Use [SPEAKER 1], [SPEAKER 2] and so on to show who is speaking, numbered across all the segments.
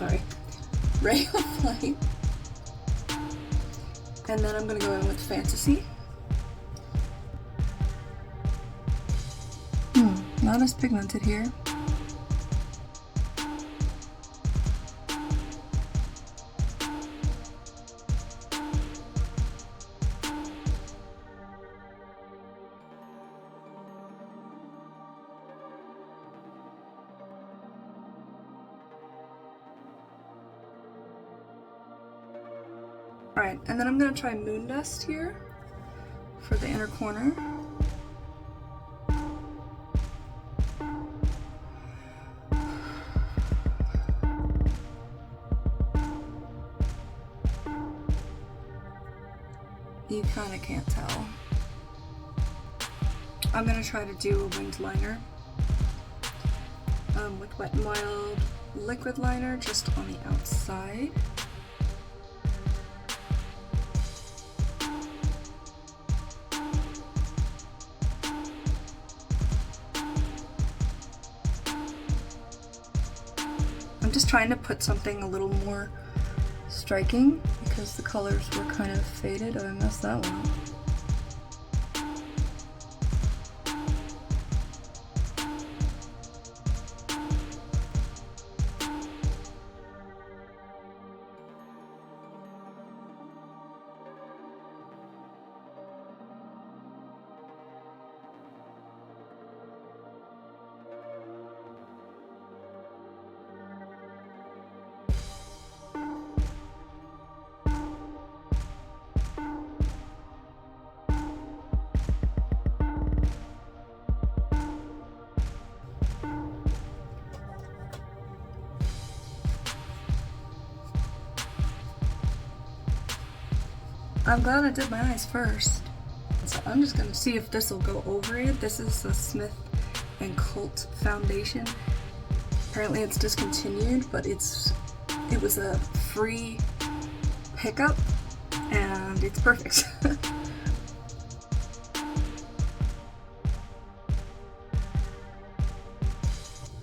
[SPEAKER 1] sorry, ray of light. And then I'm gonna go in with Fantasy. Not as pigmented here. Alright, and then I'm going to try Moon Dust here for the inner corner. You kind of can't tell. I'm going to try to do a winged liner with Wet n Wild liquid liner just on the outside. I'm just trying to put something a little more striking because the colors were kind of faded. Oh, I messed that one up. I'm glad I did my eyes first. So I'm just gonna see if this will go over it. This is the Smith & Cult foundation. Apparently it's discontinued, but it was a free pickup and it's perfect.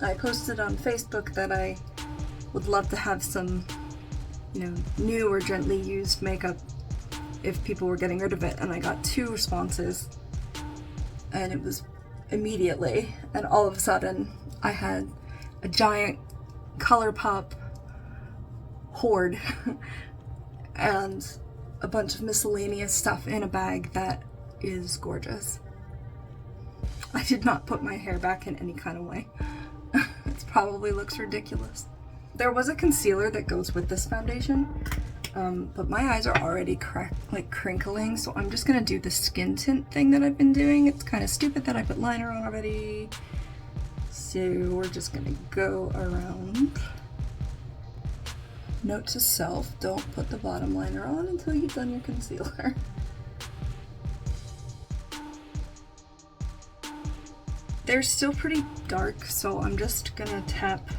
[SPEAKER 1] I posted on Facebook that I would love to have some, new or gently used makeup if people were getting rid of it, and I got 2 responses, and it was immediately, and all of a sudden I had a giant ColourPop hoard and a bunch of miscellaneous stuff in a bag that is gorgeous. I did not put my hair back in any kind of way. It probably looks ridiculous. There was a concealer that goes with this foundation, but my eyes are already crinkling, so I'm just gonna do the skin tint thing that I've been doing. It's kind of stupid that I put liner on already, so we're just gonna go around. Note to self, don't put the bottom liner on until you've done your concealer. They're still pretty dark, so I'm just gonna tap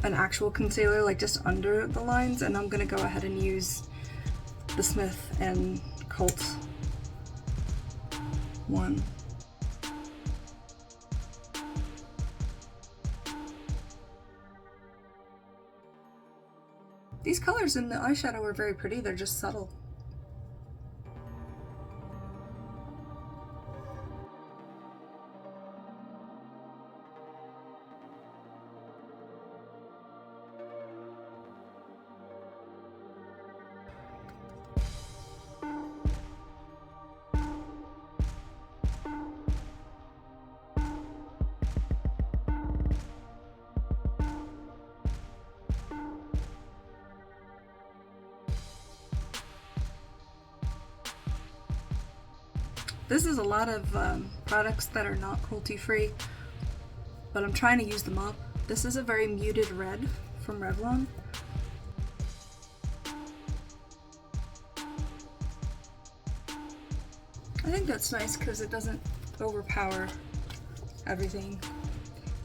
[SPEAKER 1] an actual concealer, like just under the lines, and I'm gonna go ahead and use the Smith & Cult one. These colors in the eyeshadow are very pretty, they're just subtle. This is a lot of products that are not cruelty free, but I'm trying to use them up. This is a very muted red from Revlon. I think that's nice because it doesn't overpower everything.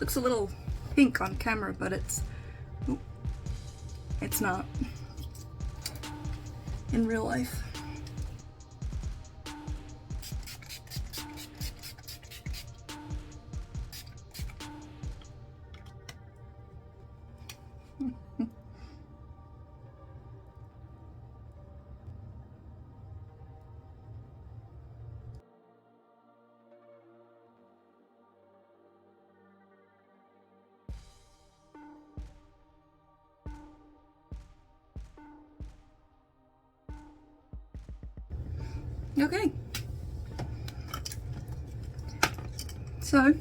[SPEAKER 1] Looks a little pink on camera, but it's not in real life. Okay. So,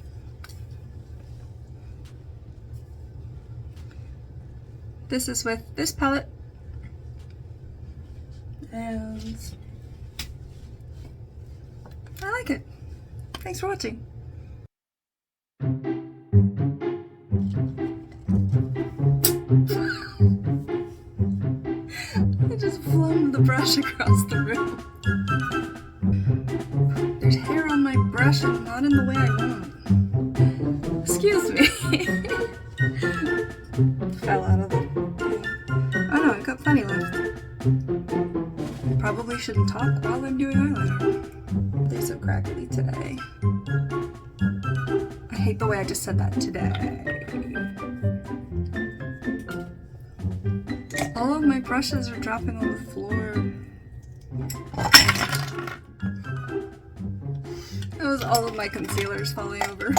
[SPEAKER 1] this is with this palette, and I like it. Thanks for watching. I just flung the brush across the room. There's hair on my brush and not in the way I want. Excuse me. Fell out of the thing. Oh no, I've got plenty left. Probably shouldn't talk while I'm doing eyeliner. They're so crackly today. I hate the way I just said that, today. All of my brushes are dropping on the floor. That was all of my concealers falling over.